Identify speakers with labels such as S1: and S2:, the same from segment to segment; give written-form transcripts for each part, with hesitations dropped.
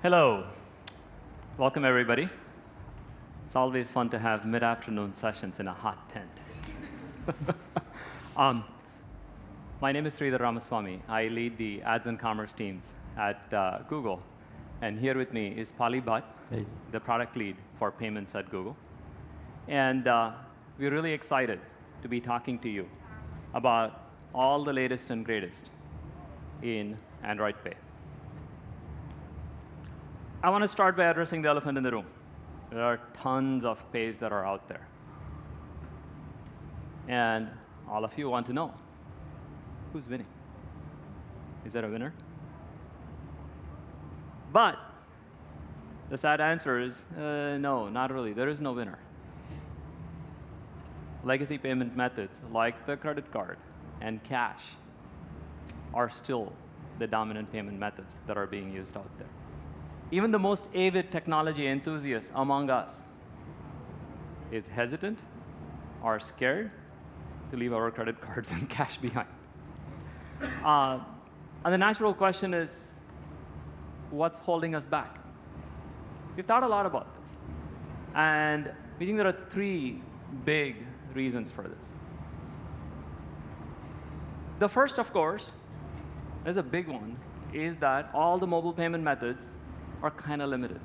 S1: Hello. Welcome, everybody. It's always fun to have mid-afternoon sessions in a hot tent. um, my name is Sridhar Ramaswamy. I lead the ads and commerce teams at Google. And here with me is Pali Bhatt,
S2: Hey.
S1: the product lead for payments at Google. And we're really excited to be talking to you about all the latest and greatest in Android Pay. I want to start by addressing the elephant in the room. There are tons of pays that are out there. And all of you want to know, who's winning? Is there a winner? But the sad answer is, no, not really. There is no winner. Legacy payment methods like the credit card and cash are still the dominant payment methods that are being used out there. Even the most avid technology enthusiast among us is hesitant or scared to leave our credit cards and cash behind. And the natural question is, what's holding us back? We've thought a lot about this. And we think there are three big reasons for this. The first, of course, is a big one, is that all the mobile payment methods are kind of limited.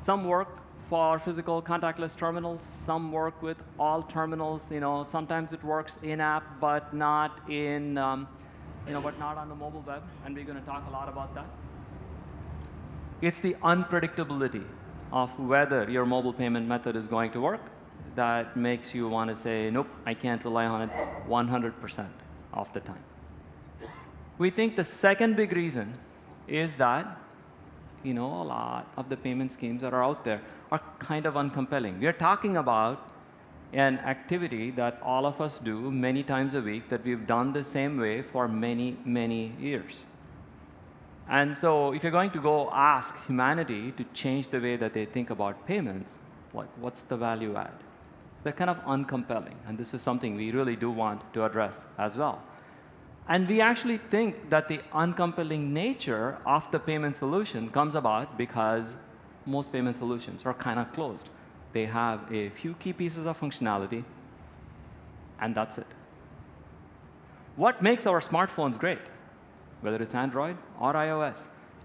S1: Some work for physical contactless terminals. Some work with all terminals. Sometimes it works in-app, but not but not on the mobile web. And we're going to talk a lot about that. It's the unpredictability of whether your mobile payment method is going to work that makes you want to say, nope, I can't rely on it 100% of the time. We think the second big reason is that a lot of the payment schemes that are out there are kind of uncompelling. We are talking about an activity that all of us do many times a week that we've done the same way for many, many years. And so if you're going to go ask humanity to change the way that they think about payments, what's the value add? They're kind of uncompelling. And this is something we really do want to address as well. And we actually think that the uncompelling nature of the payment solution comes about because most payment solutions are kind of closed. They have a few key pieces of functionality, and that's it. What makes our smartphones great, whether it's Android or iOS,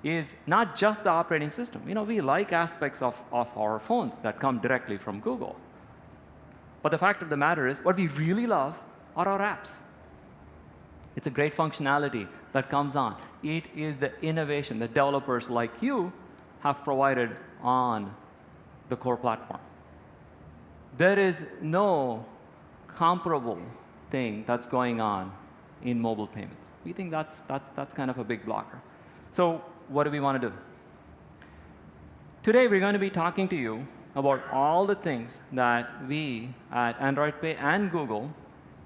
S1: is not just the operating system. We like aspects of our phones that come directly from Google. But the fact of the matter is, what we really love are our apps. It's a great functionality that comes on. It is the innovation that developers like you have provided on the core platform. There is no comparable thing that's going on in mobile payments. We think that's kind of a big blocker. So what do we want to do? Today, we're going to be talking to you about all the things that we at Android Pay and Google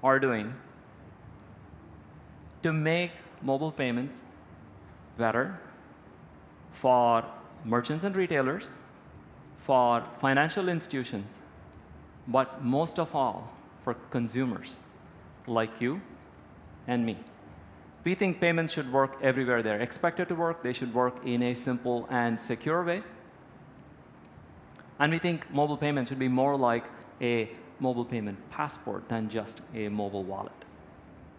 S1: are doing to make mobile payments better for merchants and retailers, for financial institutions, but most of all, for consumers like you and me. We think payments should work everywhere they're expected to work. They should work in a simple and secure way. And we think mobile payments should be more like a mobile payment passport than just a mobile wallet.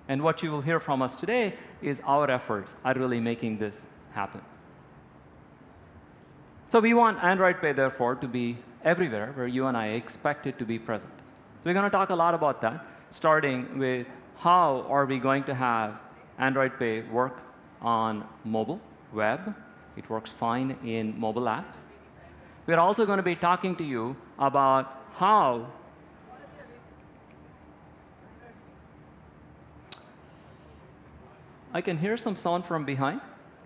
S1: And what you will hear from us today is our efforts at really making this happen. So we want Android Pay, therefore, to be everywhere where you and I expect it to be present. So we're going to talk a lot about that, starting with how are we going to have Android Pay work on mobile, web. It works fine in mobile apps. We're also going to be talking to you about how I can hear some sound from behind.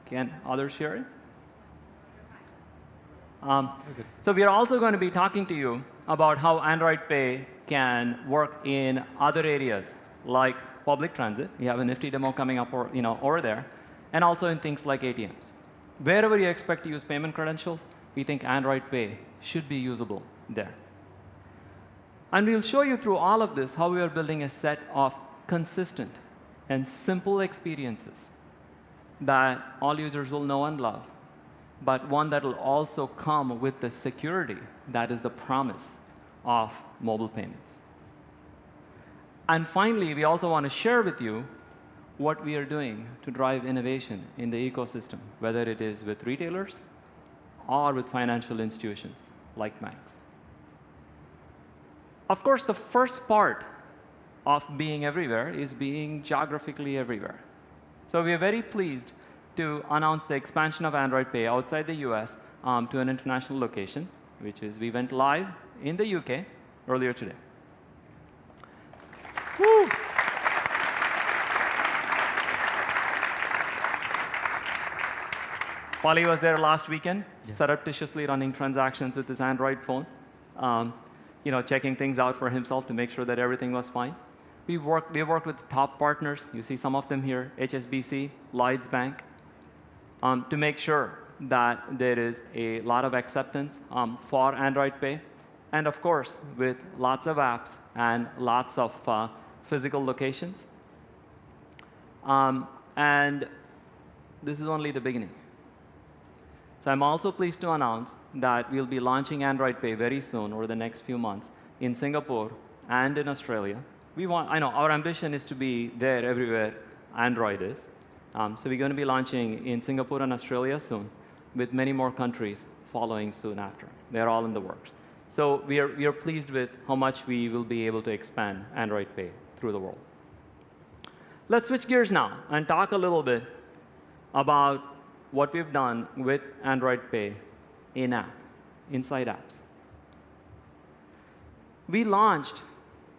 S1: Can others hear it? So we are also going to be talking to you about how Android Pay can work in other areas like public transit. We have a nifty demo coming up over there. And also in things like ATMs. Wherever you expect to use payment credentials, we think Android Pay should be usable there. And we'll show you through all of this how we are building a set of consistent and simple experiences that all users will know and love, but one that will also come with the security that is the promise of mobile payments. And finally, we also want to share with you what we are doing to drive innovation in the ecosystem, whether it is with retailers or with financial institutions like banks. Of course, the first part of being everywhere is being geographically everywhere. So we are very pleased to announce the expansion of Android Pay outside the US to an international location, which is we went live in the UK earlier today. Woo! Polly was there last weekend, surreptitiously running transactions with his Android phone, checking things out for himself to make sure that everything was fine. We've worked with top partners. You see some of them here, HSBC, Lloyds Bank, to make sure that there is a lot of acceptance for Android Pay. And of course, with lots of apps and lots of physical locations. And this is only the beginning. So I'm also pleased to announce that we'll be launching Android Pay very soon, over the next few months, in Singapore and in Australia. I know our ambition is to be there everywhere Android is. So we're going to be launching in Singapore and Australia soon, with many more countries following soon after. They're all in the works. So we are pleased with how much we will be able to expand Android Pay through the world. Let's switch gears now and talk a little bit about what we've done with Android Pay in-app, inside apps. We launched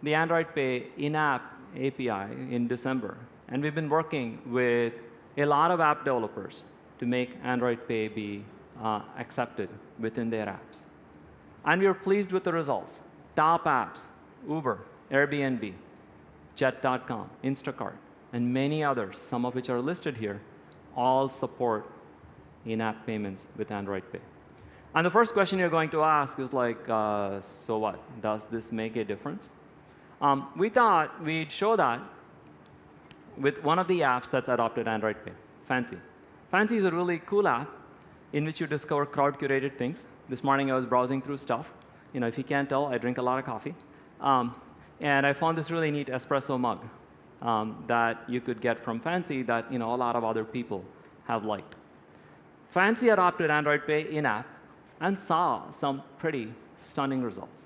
S1: the Android Pay in-app API in December, and we've been working with a lot of app developers to make Android Pay be accepted within their apps. And we are pleased with the results. Top apps, Uber, Airbnb, Jet.com, Instacart, and many others, some of which are listed here, all support in-app payments with Android Pay. And the first question you're going to ask is like, so what? Does this make a difference? We thought we'd show that with one of the apps that's adopted Android Pay, Fancy. Fancy is a really cool app in which you discover crowd-curated things. This morning I was browsing through stuff. If you can't tell, I drink a lot of coffee. And I found this really neat espresso mug that you could get from Fancy that a lot of other people have liked. Fancy adopted Android Pay in-app and saw some pretty stunning results.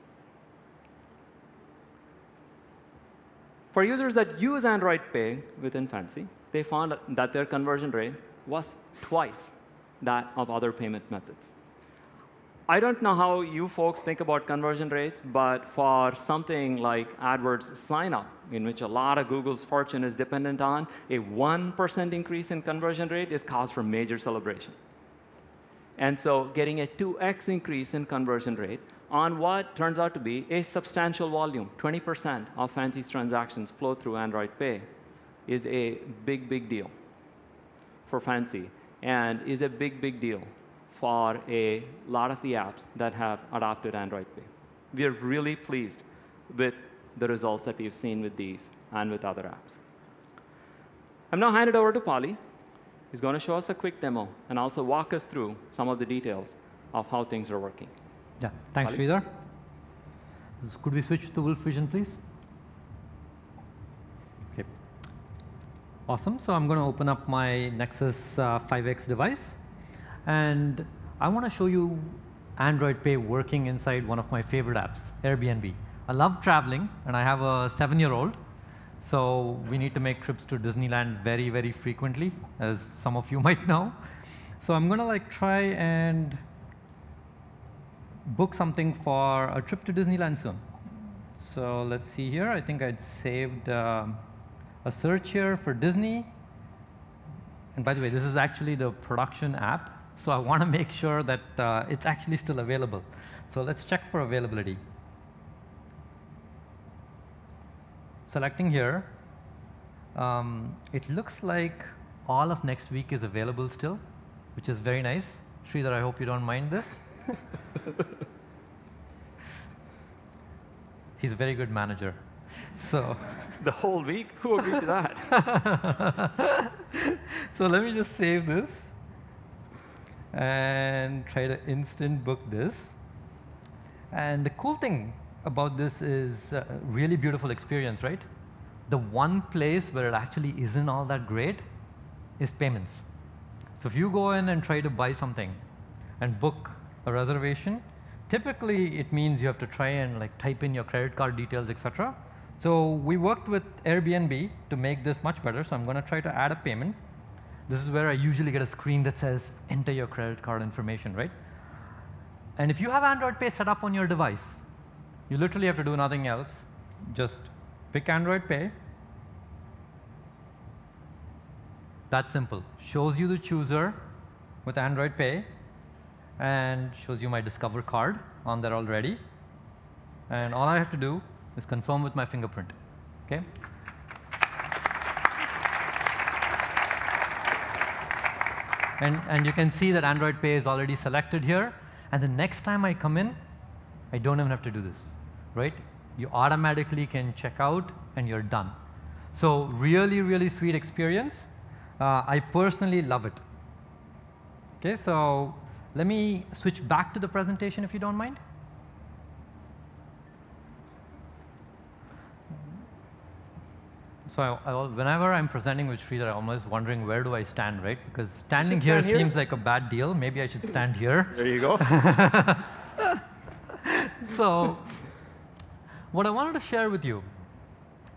S1: For users that use Android Pay within Fancy, they found that their conversion rate was twice that of other payment methods. I don't know how you folks think about conversion rates, but for something like AdWords sign-up, in which a lot of Google's fortune is dependent on, a 1% increase in conversion rate is cause for major celebration. And so getting a 2x increase in conversion rate on what turns out to be a substantial volume, 20% of Fancy's transactions flow through Android Pay, is a big, big deal for Fancy, and is a big, big deal for a lot of the apps that have adopted Android Pay. We are really pleased with the results that we've seen with these and with other apps. I'm now handed over to Polly. He's going to show us a quick demo and also walk us through some of the details of how things are working.
S2: Yeah, thanks, Sridhar. Could we switch to Wolf Vision, please? Okay. Awesome. So I'm going to open up my Nexus 5X device. And I want to show you Android Pay working inside one of my favorite apps, Airbnb. I love traveling, and I have a 7-year-old. So we need to make trips to Disneyland very, very frequently, as some of you might know. So I'm going to try and book something for a trip to Disneyland soon. So let's see here. I think I'd saved a search here for Disney. And by the way, this is actually the production app. So I want to make sure that it's actually still available. So let's check for availability. Selecting here, it looks like all of next week is available still, which is very nice. Sridhar, I hope you don't mind this. He's a very good manager. So,
S1: The whole week? Who agreed to that?
S2: so let me just save this and try to instant book this. And the cool thing about this is a really beautiful experience, right? The one place where it actually isn't all that great is payments. So if you go in and try to buy something and book a reservation, typically it means you have to try and like type in your credit card details, etc. So we worked with Airbnb to make this much better. So I'm going to try to add a payment. This is where I usually get a screen that says enter your credit card information, right? And if you have Android Pay set up on your device, you literally have to do nothing else. Just pick Android Pay. That's simple. Shows you the chooser with Android Pay and shows you my Discover card on there already. And all I have to do is confirm with my fingerprint. Okay? And you can see that Android Pay is already selected here. And the next time I come in, I don't even have to do this, right? You automatically can check out and you're done. So really, really sweet experience. I personally love it. Okay, so let me switch back to the presentation if you don't mind. So whenever I'm presenting with Sridhar, I'm always wondering where do I stand, right? Because standing here seems like a bad deal. Maybe I should stand here.
S1: There you go.
S2: So what I wanted to share with you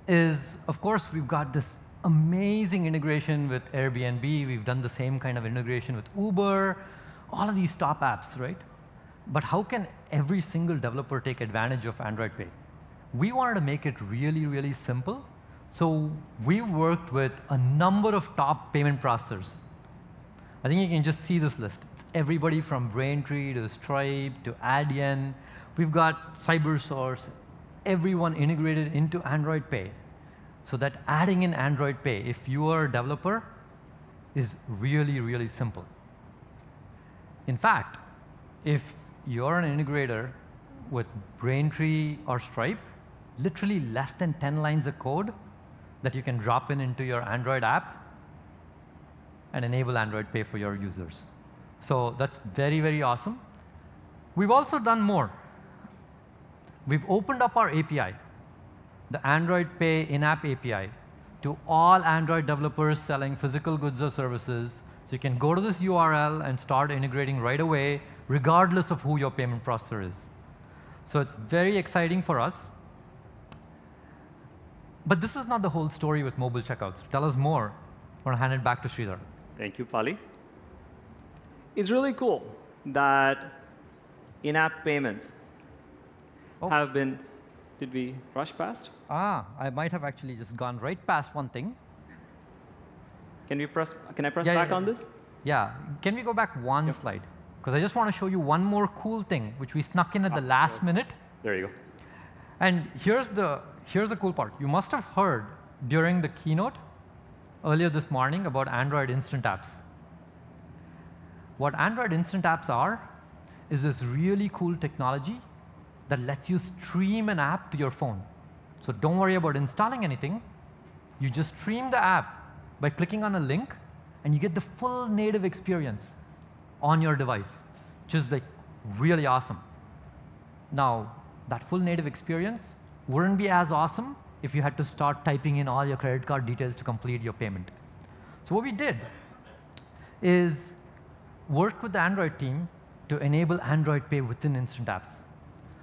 S2: is, of course, we've got this amazing integration with Airbnb. We've done the same kind of integration with Uber, all of these top apps, right? But how can every single developer take advantage of Android Pay? We wanted to make it really, really simple. So we worked with a number of top payment processors. I think you can just see this list. It's everybody from Braintree to Stripe to Adyen. We've got CyberSource, everyone integrated into Android Pay. So that adding in Android Pay, if you are a developer, is really, really simple. In fact, if you're an integrator with Braintree or Stripe, literally less than 10 lines of code that you can drop into your Android app and enable Android Pay for your users. So that's very, very awesome. We've also done more. We've opened up our API, the Android Pay in-app API, to all Android developers selling physical goods or services. So you can go to this URL and start integrating right away, regardless of who your payment processor is. So it's very exciting for us. But this is not the whole story with mobile checkouts. To tell us more, I want to hand it back to Sridhar.
S1: Thank you, Pali. It's really cool that in-app payments have been, did we rush past?
S2: I might have actually just gone right past one thing.
S1: Can I press back on this?
S2: Yeah, can we go back one slide? Because I just want to show you one more cool thing, which we snuck in at the last minute.
S1: There you go.
S2: And here's the cool part. You must have heard during the keynote earlier this morning about Android Instant Apps. What Android Instant Apps are is this really cool technology that lets you stream an app to your phone. So don't worry about installing anything. You just stream the app by clicking on a link, and you get the full native experience on your device, which is like really awesome. Now, that full native experience wouldn't be as awesome if you had to start typing in all your credit card details to complete your payment. So what we did is work with the Android team to enable Android Pay within Instant Apps.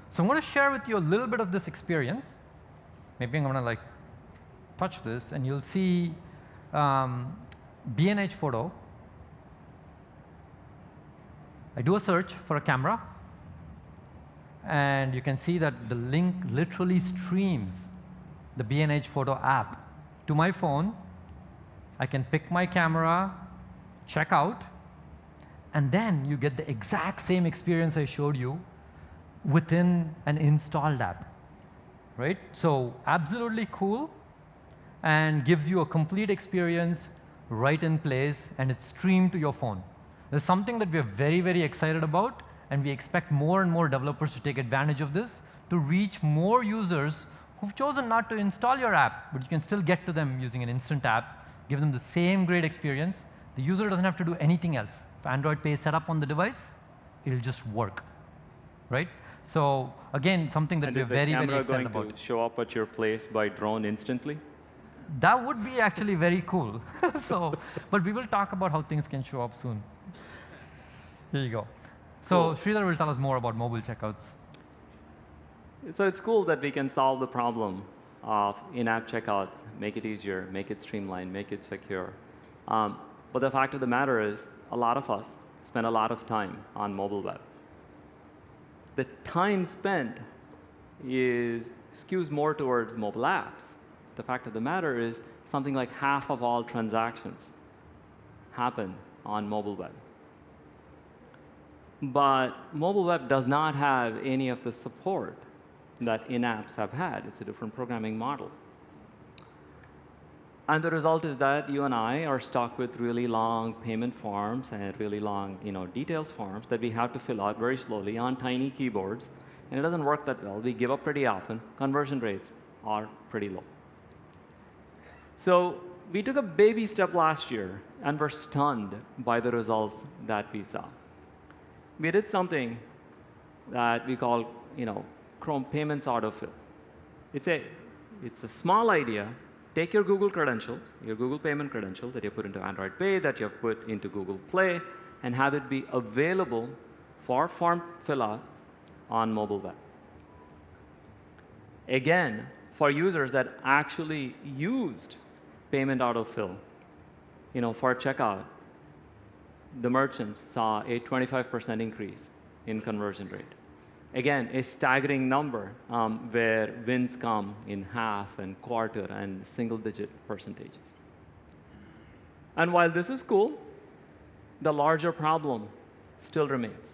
S2: So I'm going to share with you a little bit of this experience. Maybe I'm going to like touch this, and you'll see B&H photo. I do a search for a camera, and you can see that the link literally streams the B&H photo app to my phone. I can pick my camera, check out, and then you get the exact same experience I showed you within an installed app, right? So absolutely cool, and gives you a complete experience right in place, and it's streamed to your phone. There's something that we're very, very excited about, and we expect more and more developers to take advantage of this to reach more users who've chosen not to install your app, but you can still get to them using an instant app, give them the same great experience. The user doesn't have to do anything else. If Android Pay is set up on the device, it'll just work, right? So again, something that we're very, very excited
S1: going
S2: about.
S1: to show up at your place by drone instantly?
S2: That would be actually very cool. So, but we will talk about how things can show up soon. Here you go. So
S1: Cool.
S2: Sridhar will tell us more about mobile checkouts.
S1: So it's cool that we can solve the problem of in-app checkouts, make it easier, make it streamlined, make it secure. But the fact of the matter is, a lot of us spend a lot of time on mobile web. The time spent skews more towards mobile apps. The fact of the matter is, something like half of all transactions happen on mobile web. But mobile web does not have any of the support that in-apps have had. It's a different programming model. And the result is that you and I are stuck with really long payment forms and really long details forms that we have to fill out very slowly on tiny keyboards. And it doesn't work that well. We give up pretty often. Conversion rates are pretty low. So we took a baby step last year and were stunned by the results that we saw. We did something that we call Chrome Payments Autofill. It's a small idea. Take your Google credentials, your Google payment credentials that you put into Android Pay, that you have put into Google Play, and have it be available for form fill out on mobile web. Again, for users that actually used payment autofill, for checkout, the merchants saw a 25% increase in conversion rate. Again, a staggering number where wins come in half and quarter and single-digit percentages. And while this is cool, the larger problem still remains.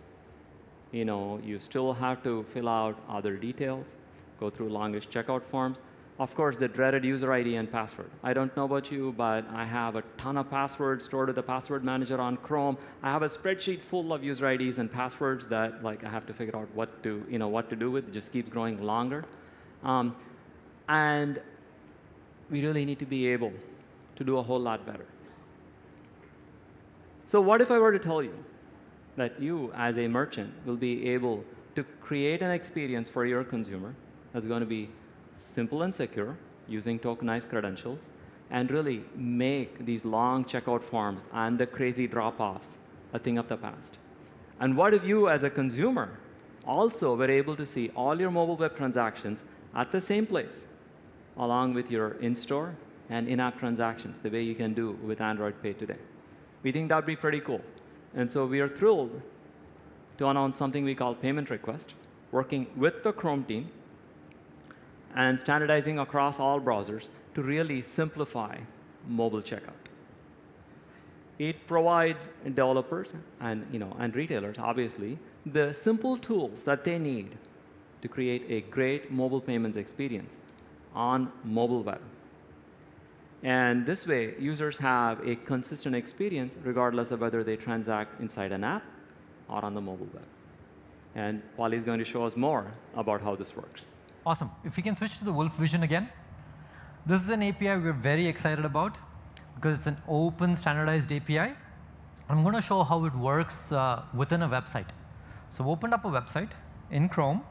S1: You still have to fill out other details, go through longish checkout forms. Of course, the dreaded user ID and password. I don't know about you, but I have a ton of passwords stored with the password manager on Chrome. I have a spreadsheet full of user IDs and passwords that I have to figure out what to do with. It just keeps growing longer. And we really need to be able to do a whole lot better. So what if I were to tell you that you, as a merchant, will be able to create an experience for your consumer that's going to be simple and secure, using tokenized credentials, and really make these long checkout forms and the crazy drop-offs a thing of the past? And what if you, as a consumer, also were able to see all your mobile web transactions at the same place, along with your in-store and in-app transactions, the way you can do with Android Pay today? We think that would be pretty cool. And so we are thrilled to announce something we call Payment Request, working with the Chrome team and standardizing across all browsers to really simplify mobile checkout. It provides developers and retailers, obviously, the simple tools that they need to create a great mobile payments experience on mobile web. And this way, users have a consistent experience regardless of whether they transact inside an app or on the mobile web. And Polly is going to show us more about how this works.
S2: Awesome. If we can switch to the Wolf Vision again. This is an API we're very excited about because it's an open, standardized API. I'm going to show how it works within a website. So we opened up a website in Chrome,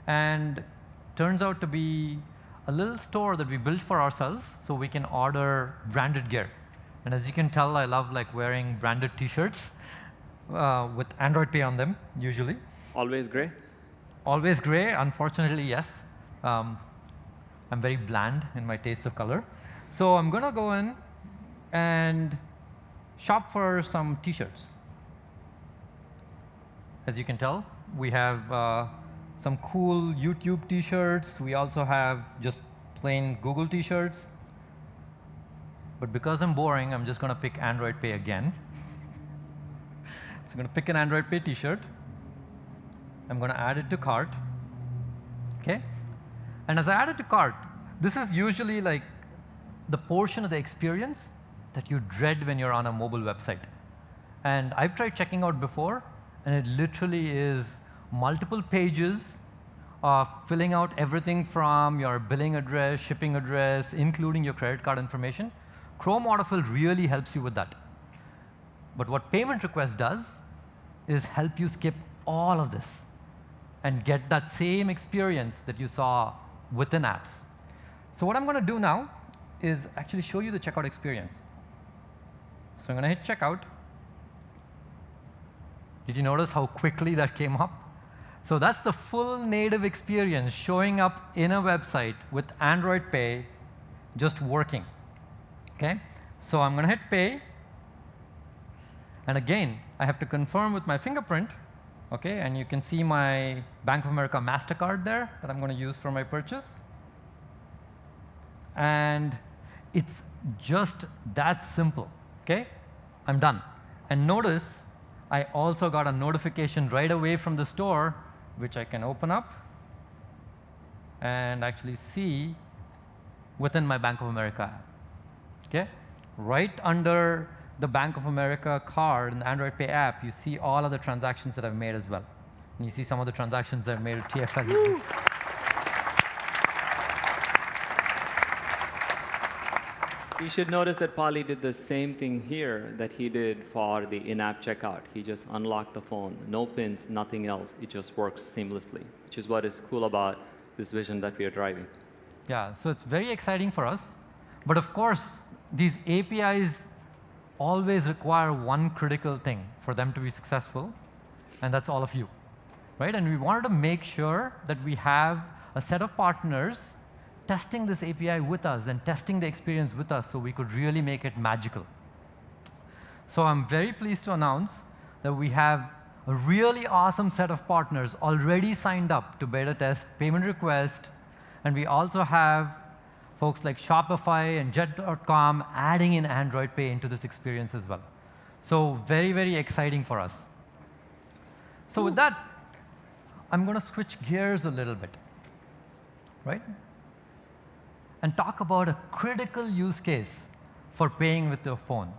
S2: and turns out to be a little store that we built for ourselves so we can order branded gear. And as you can tell, I love wearing branded T-shirts with Android Pay on them, usually.
S1: Always gray?
S2: Always gray, unfortunately, yes. I'm very bland in my taste of color. So I'm going to go in and shop for some T-shirts. As you can tell, we have some cool YouTube T-shirts. We also have just plain Google T-shirts. But because I'm boring, I'm just going to pick Android Pay again. So I'm going to pick an Android Pay T-shirt. I'm going to add it to cart. Okay? And as I add it to cart, this is usually the portion of the experience that you dread when you're on a mobile website. And I've tried checking out before, and it literally is multiple pages of filling out everything from your billing address, shipping address, including your credit card information, Chrome autofill really helps you with that. But what payment request does is help you skip all of this and get that same experience that you saw within apps. So what I'm going to do now is actually show you the checkout experience. So I'm going to hit checkout. Did you notice how quickly that came up? So that's the full native experience showing up in a website with Android Pay just working. Okay? So I'm going to hit pay. And again, I have to confirm with my fingerprint. Okay? And you can see my Bank of America MasterCard there that I'm going to use for my purchase. And it's just that simple. Okay? I'm done. And notice I also got a notification right away from the store, which I can open up and actually see within my Bank of America app. Okay? Right under the Bank of America card in the Android Pay app, you see all of the transactions that I've made as well. And you see some of the transactions I've made with TFL.
S1: You should notice that Polly did the same thing here that he did for the in-app checkout. He just unlocked the phone, no pins, nothing else. It just works seamlessly, which is what is cool about this vision that we are driving.
S2: Yeah, so it's very exciting for us. But of course, these APIs always require one critical thing for them to be successful, and that's all of you. Right? And we wanted to make sure that we have a set of partners testing this API with us and testing the experience with us so we could really make it magical. So I'm very pleased to announce that we have a really awesome set of partners already signed up to beta test payment request, and we also have folks like Shopify and Jet.com adding in Android Pay into this experience as well. So very, very exciting for us. So with that, I'm going to switch gears a little bit, right? And talk about a critical use case for paying with your phone.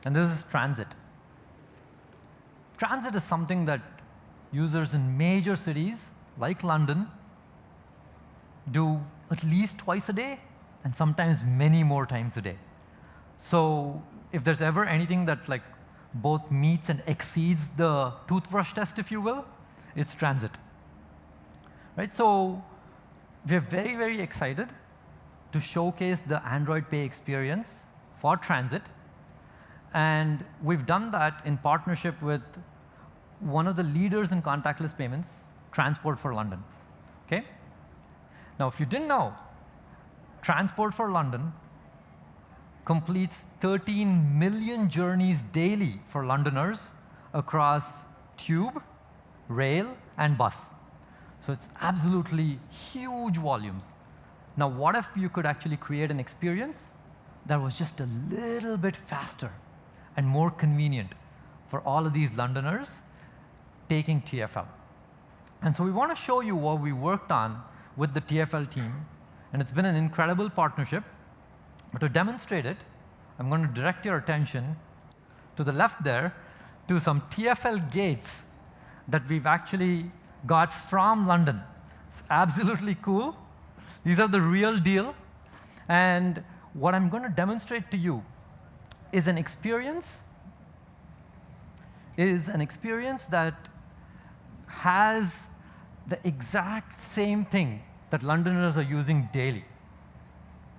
S2: And this is transit. Transit is something that users in major cities like London do at least twice a day, and sometimes many more times a day. So if there's ever anything that like both meets and exceeds the toothbrush test, if you will, it's transit. Right? So we're very, very excited to showcase the Android Pay experience for transit. And we've done that in partnership with one of the leaders in contactless payments, Transport for London. Okay? Now, if you didn't know, Transport for London completes 13 million journeys daily for Londoners across tube, rail, and bus. So it's absolutely huge volumes. Now, what if you could actually create an experience that was just a little bit faster and more convenient for all of these Londoners taking TFL? And so we want to show you what we worked on with the TFL team. And it's been an incredible partnership. But to demonstrate it, I'm going to direct your attention to the left there to some TFL gates that we've actually got from London. It's absolutely cool. These are the real deal. And what I'm going to demonstrate to you is an experience that has the exact same thing that Londoners are using daily.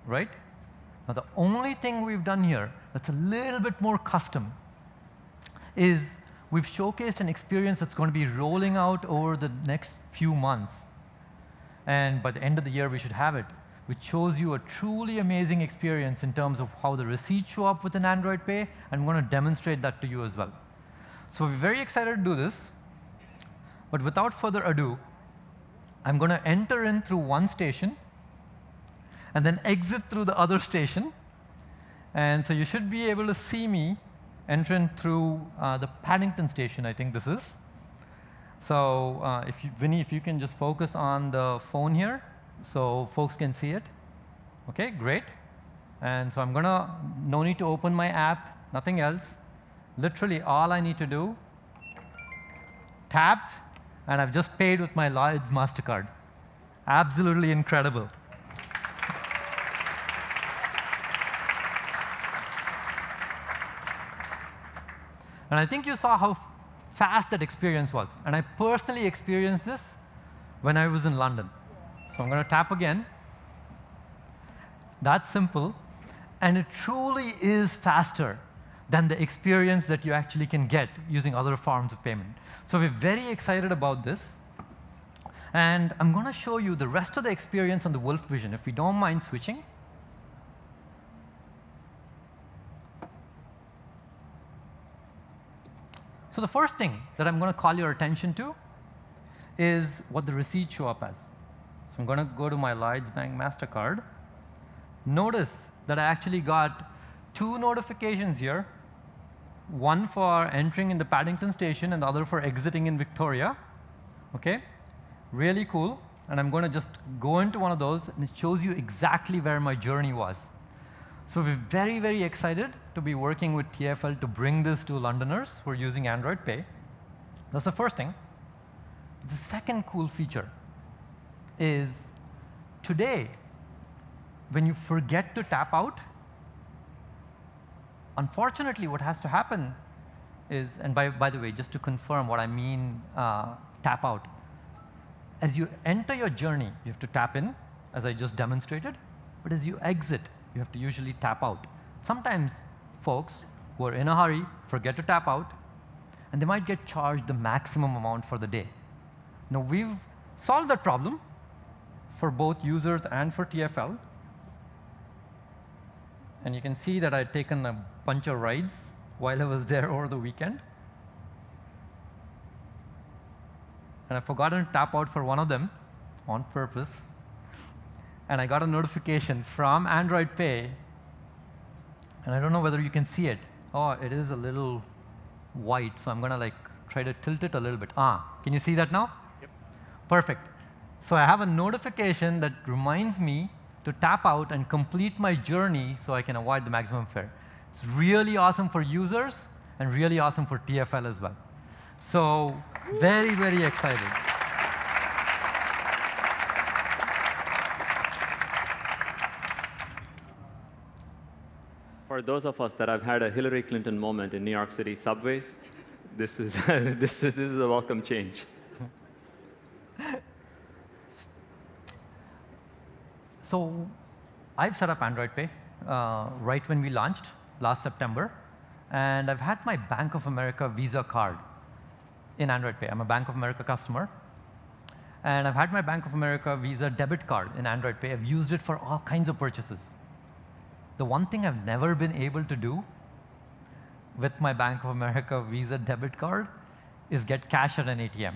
S2: Right? Now, the only thing we've done here that's a little bit more custom is we've showcased an experience that's going to be rolling out over the next few months. And by the end of the year, we should have it, which shows you a truly amazing experience in terms of how the receipts show up within Android Pay. And I'm going to demonstrate that to you as well. So we're very excited to do this. But without further ado, I'm going to enter in through one station and then exit through the other station. And so you should be able to see me enter in through the Paddington station, I think this is. So Vinny, if you can just focus on the phone here so folks can see it. OK, great. And so I'm going to, no need to open my app, nothing else. Literally, all I need to do, tap, and I've just paid with my Lloyds MasterCard. Absolutely incredible. And I think you saw how fast that experience was. And I personally experienced this when I was in London. So I'm going to tap again. That's simple. And it truly is faster than the experience that you actually can get using other forms of payment. So we're very excited about this. And I'm going to show you the rest of the experience on the Wolf Vision, if we don't mind switching. So the first thing that I'm going to call your attention to is what the receipts show up as. So I'm going to go to my Lloyds Bank MasterCard. Notice that I actually got 2 notifications here, one for entering in the Paddington Station and the other for exiting in Victoria. Okay, really cool. And I'm going to just go into one of those, and it shows you exactly where my journey was. So we're very, very excited to be working with TfL to bring this to Londoners who are using Android Pay. That's the first thing. The second cool feature is today, when you forget to tap out, unfortunately, what has to happen is, and by the way, just to confirm what I mean tap out, as you enter your journey, you have to tap in, as I just demonstrated. But as you exit, you have to usually tap out. Sometimes folks who are in a hurry forget to tap out, and they might get charged the maximum amount for the day. Now, we've solved that problem for both users and for TfL. And you can see that I'd taken a bunch of rides while I was there over the weekend. And I've forgotten to tap out for one of them on purpose. And I got a notification from Android Pay. And I don't know whether you can see it. Oh, it is a little white, so I'm going to try to tilt it a little bit. Can you see that now?
S1: Yep.
S2: Perfect. So I have a notification that reminds me to tap out and complete my journey so I can avoid the maximum fare. It's really awesome for users and really awesome for TfL as well. So very, very excited.
S1: For those of us that have had a Hillary Clinton moment in New York City subways, this is this is a welcome change.
S2: So I've set up Android Pay right when we launched last September. And I've had my Bank of America Visa card in Android Pay. I'm a Bank of America customer. And I've had my Bank of America Visa debit card in Android Pay. I've used it for all kinds of purchases. The one thing I've never been able to do with my Bank of America Visa debit card is get cash at an ATM.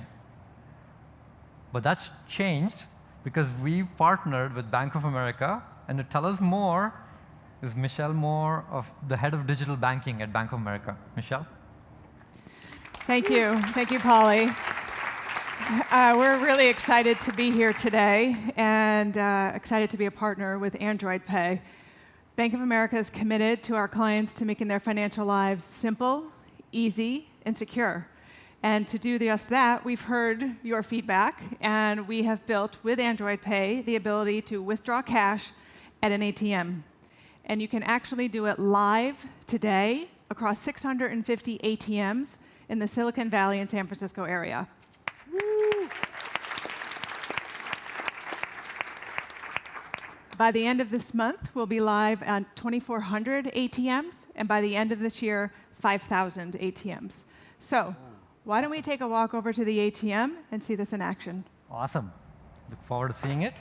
S2: But that's changed because we've partnered with Bank of America. And to tell us more is Michelle Moore, the head of digital banking at Bank of America. Michelle?
S3: Thank you. Thank you, Polly. We're really excited to be here today and excited to be a partner with Android Pay. Bank of America is committed to our clients to making their financial lives simple, easy, and secure. And to do just that, we've heard your feedback, and we have built with Android Pay the ability to withdraw cash at an ATM. And you can actually do it live today across 650 ATMs in the Silicon Valley and San Francisco area. Woo. By the end of this month, we'll be live on 2,400 ATMs, and by the end of this year, 5,000 ATMs. So why don't we take a walk over to the ATM and see this in action?
S2: Awesome. Look forward to seeing it.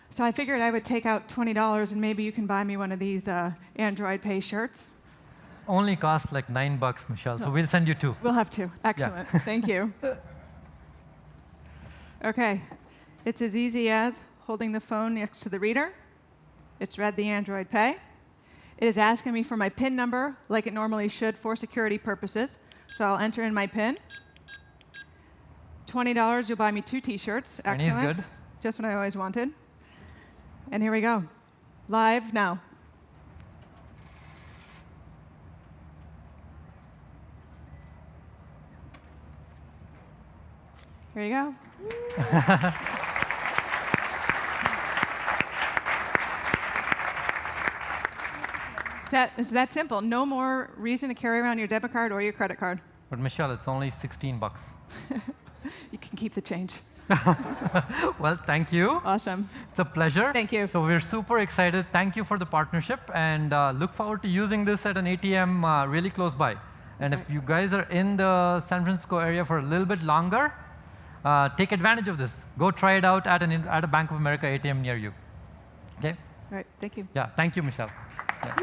S3: So I figured I would take out $20, and maybe you can buy me one of these Android Pay shirts.
S2: Only cost like $9, Michelle, so we'll send you 2.
S3: We'll have 2. Excellent. Yeah. Thank you. OK. It's as easy as holding the phone next to the reader. It's read the Android Pay. It is asking me for my PIN number, like it normally should for security purposes. So I'll enter in my PIN. $20, you'll buy me 2 T-shirts. Excellent.
S2: Good.
S3: Just what I always wanted. And here we go. Live now. Here you go. It's that simple. No more reason to carry around your debit card or your credit card.
S2: But Michelle, it's only 16 bucks.
S3: You can keep the change.
S2: Well, thank you.
S3: Awesome.
S2: It's a pleasure.
S3: Thank you.
S2: So we're super excited. Thank you for the partnership, and look forward to using this at an ATM really close by. And if you guys are in the San Francisco area for a little bit longer, take advantage of this. Go try it out at a Bank of America ATM near you. Okay?
S3: All right. Thank you.
S2: Yeah. Thank you, Michelle. Yeah.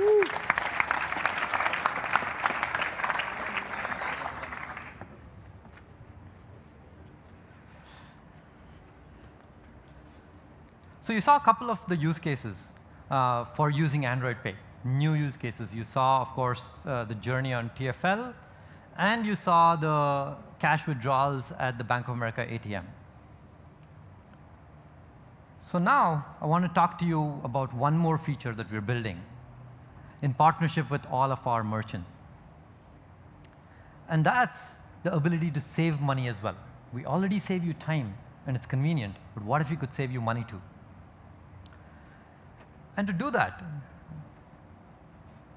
S2: So you saw a couple of the use cases for using Android Pay, new use cases. You saw, of course, the journey on TFL, and you saw the cash withdrawals at the Bank of America ATM. So now I want to talk to you about one more feature that we're building in partnership with all of our merchants. And that's the ability to save money as well. We already save you time, and it's convenient, but what if we could save you money too? And to do that,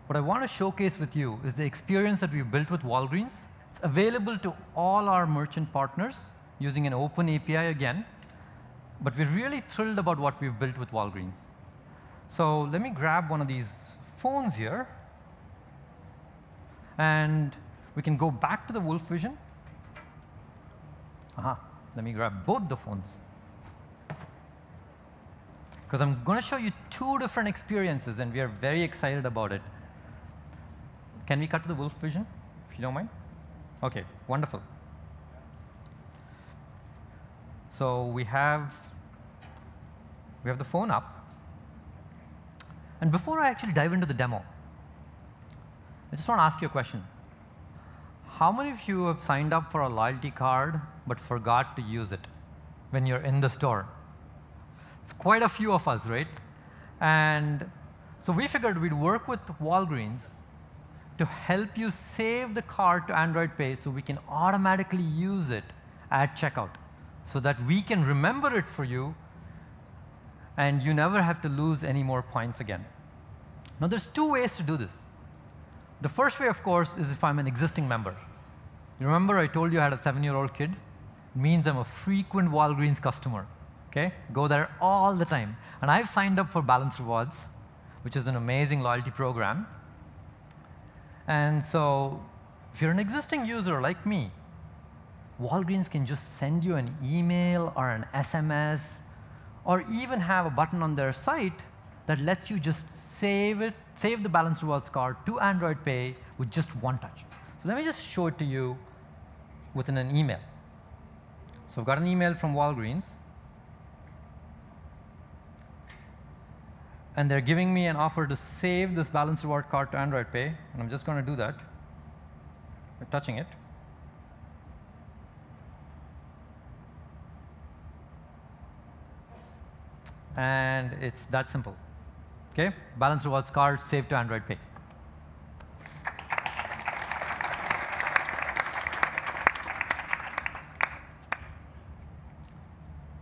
S2: what I want to showcase with you is the experience that we've built with Walgreens. It's available to all our merchant partners using an open API again, but we're really thrilled about what we've built with Walgreens. So let me grab one of these phones here, and we can go back to the Wolf Vision. Let me grab both the phones, because I'm going to show you two different experiences, and we are very excited about it. Can we cut to the Wolf Vision, if you don't mind? OK, wonderful. So we have the phone up. And before I actually dive into the demo, I just want to ask you a question. How many of you have signed up for a loyalty card but forgot to use it when you're in the store? It's quite a few of us, right? And so we figured we'd work with Walgreens to help you save the card to Android Pay so we can automatically use it at checkout, so that we can remember it for you and you never have to lose any more points again. Now, there's two ways to do this. The first way, of course, is if I'm an existing member. You remember I told you I had a 7-year-old kid? It means I'm a frequent Walgreens customer. Okay? Go there all the time. And I've signed up for Balance Rewards, which is an amazing loyalty program. And so if you're an existing user like me, Walgreens can just send you an email or an SMS, or even have a button on their site that lets you just save the Balance Rewards card to Android Pay with just one touch. So let me just show it to you within an email. So I've got an email from Walgreens, and they're giving me an offer to save this Balance Reward card to Android Pay, and I'm just going to do that by touching it. And it's that simple. Okay? Balance Rewards card saved to Android Pay.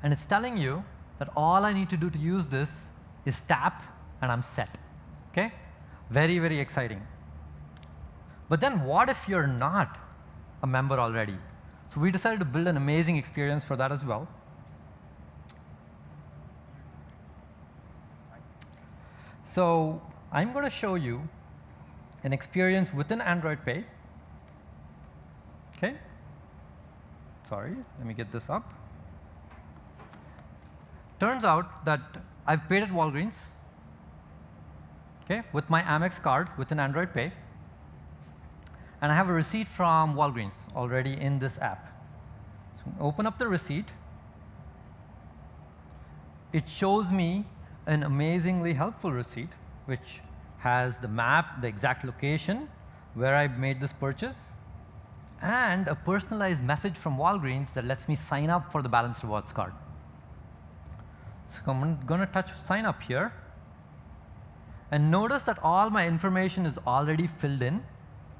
S2: And it's telling you that all I need to do to use this is tap, and I'm set. Okay? Very, very exciting. But then what if you're not a member already? So we decided to build an amazing experience for that as well. So I'm going to show you an experience within Android Pay. Okay? Sorry, let me get this up. Turns out that I've paid at Walgreens, okay, with my Amex card within Android Pay. And I have a receipt from Walgreens already in this app. So open up the receipt. It shows me an amazingly helpful receipt, which has the map, the exact location where I made this purchase, and a personalized message from Walgreens that lets me sign up for the Balance Rewards card. So I'm going to touch sign up here. And notice that all my information is already filled in.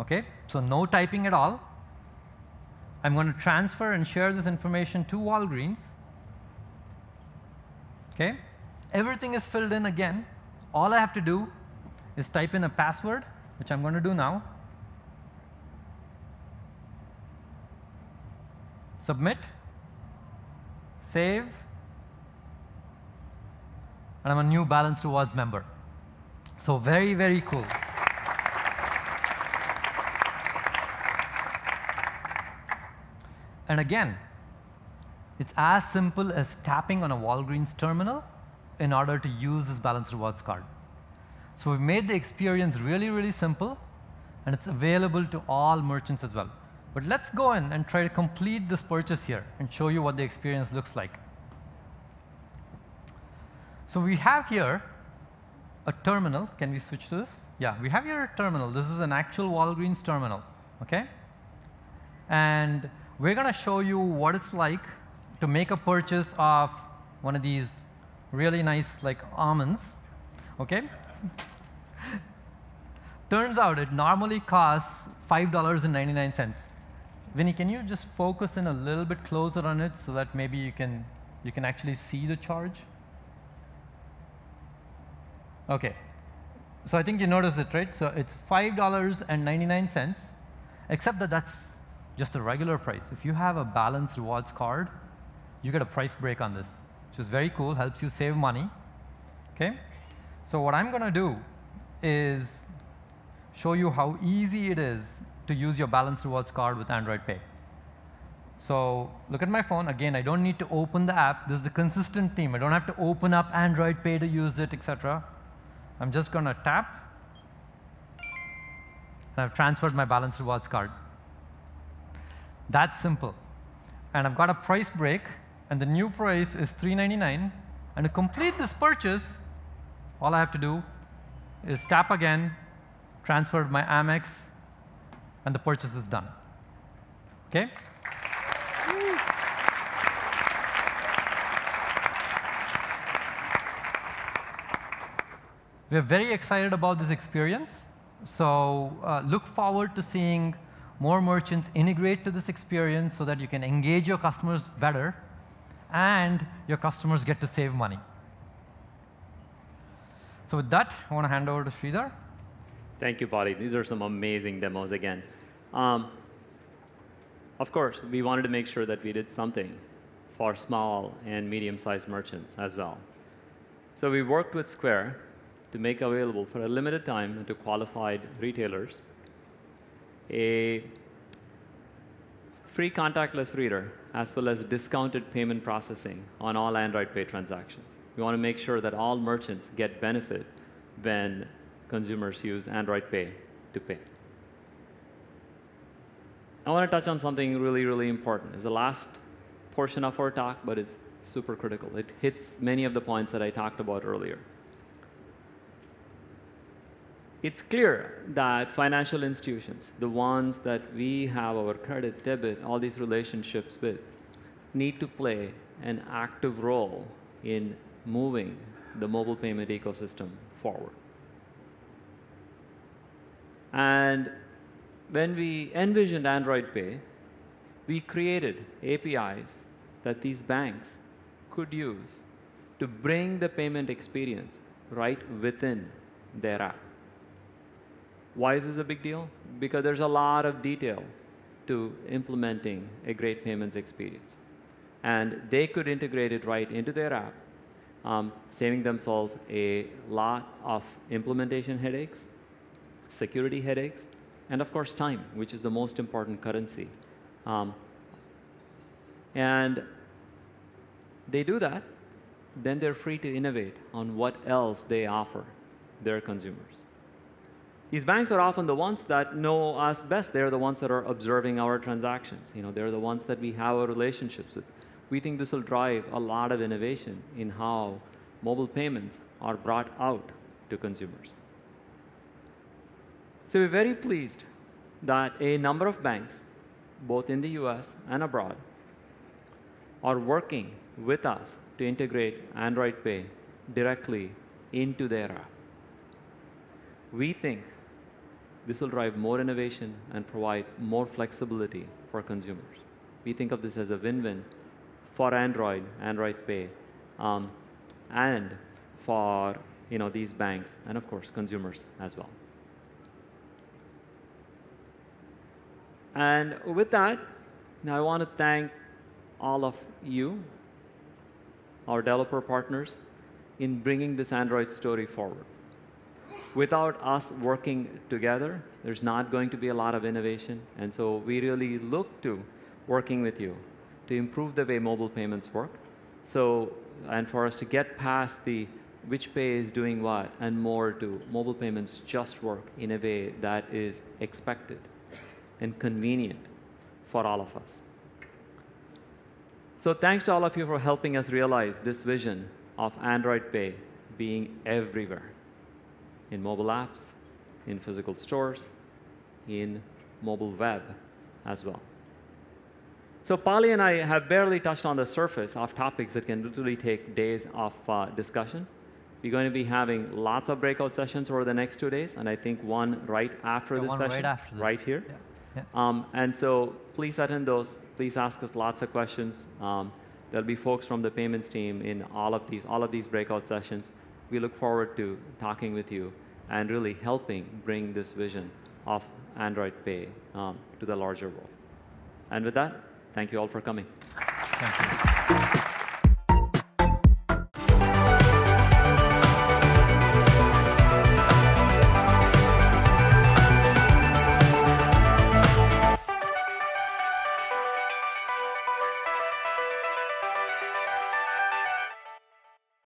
S2: Okay? So no typing at all. I'm going to transfer and share this information to Walgreens. Okay? Everything is filled in again. All I have to do is type in a password, which I'm going to do now. Submit. Save. And I'm a new Balance Rewards member. So very, very cool. And again, it's as simple as tapping on a Walgreens terminal in order to use this Balance Rewards card. So we've made the experience really, really simple, and it's available to all merchants as well. But let's go in and try to complete this purchase here and show you what the experience looks like. So we have here a terminal. Can we switch to this? Yeah, we have here a terminal. This is an actual Walgreens terminal, okay? And we're going to show you what it's like to make a purchase of one of these really nice like almonds, okay? Turns out it normally costs $5.99. Vinny, can you just focus in a little bit closer on it so that maybe you can actually see the charge? Okay. So I think you noticed it, right? So it's $5.99, except that that's just the regular price. If you have a Balance Rewards card, you get a price break on this, which is very cool, helps you save money. Okay? So what I'm going to do is show you how easy it is to use your Balance Rewards card with Android Pay. So look at my phone. Again, I don't need to open the app. This is the consistent theme. I don't have to open up Android Pay to use it, etc. I'm just going to tap, and I've transferred my Balance Rewards card. That's simple. And I've got a price break, and the new price is $3.99. And to complete this purchase, all I have to do is tap again, transfer my Amex, and the purchase is done. Okay? We're very excited about this experience. So look forward to seeing more merchants integrate to this experience so that you can engage your customers better and your customers get to save money. So with that, I want to hand over to Sridhar.
S1: Thank you, Pali. These are some amazing demos again. Of course, we wanted to make sure that we did something for small and medium-sized merchants as well. So we worked with Square to make available for a limited time to qualified retailers a free contactless reader as well as discounted payment processing on all Android Pay transactions. We want to make sure that all merchants get benefit when consumers use Android Pay to pay. I want to touch on something really, really important. It's the last portion of our talk, but it's super critical. It hits many of the points that I talked about earlier. It's clear that financial institutions, the ones that we have our credit, debit, all these relationships with, need to play an active role in moving the mobile payment ecosystem forward. And when we envisioned Android Pay, we created APIs that these banks could use to bring the payment experience right within their app. Why is this a big deal? Because there's a lot of detail to implementing a great payments experience. And they could integrate it right into their app, saving themselves a lot of implementation headaches, security headaches, and of course time, which is the most important currency. And they do that, then they're free to innovate on what else they offer their consumers. These banks are often the ones that know us best. They're the ones that are observing our transactions. They're the ones that we have our relationships with. We think this will drive a lot of innovation in how mobile payments are brought out to consumers. So we're very pleased that a number of banks, both in the US and abroad, are working with us to integrate Android Pay directly into their app. We think this will drive more innovation and provide more flexibility for consumers. We think of this as a win-win for Android, Android Pay, and for these banks, and of course consumers as well. And with that, now I want to thank all of you, our developer partners, in bringing this Android story forward. Without us working together, there's not going to be a lot of innovation. And so we really look to working with you to improve the way mobile payments work. So, and for us to get past the which pay is doing what and more to mobile payments just work in a way that is expected and convenient for all of us. So thanks to all of you for helping us realize this vision of Android Pay being everywhere, in mobile apps, in physical stores, in mobile web as well. So Polly and I have barely touched on the surface of topics that can literally take days of discussion. We're going to be having lots of breakout sessions over the next 2 days, and I think one right after this session,
S2: right after this.
S1: right here.
S2: Yeah. Yeah.
S1: And so please attend those. Please ask us lots of questions. There'll be folks from the payments team in all of these breakout sessions. We look forward to talking with you and really helping bring this vision of Android Pay to the larger world. And with that, thank you all for coming.
S2: Thank you.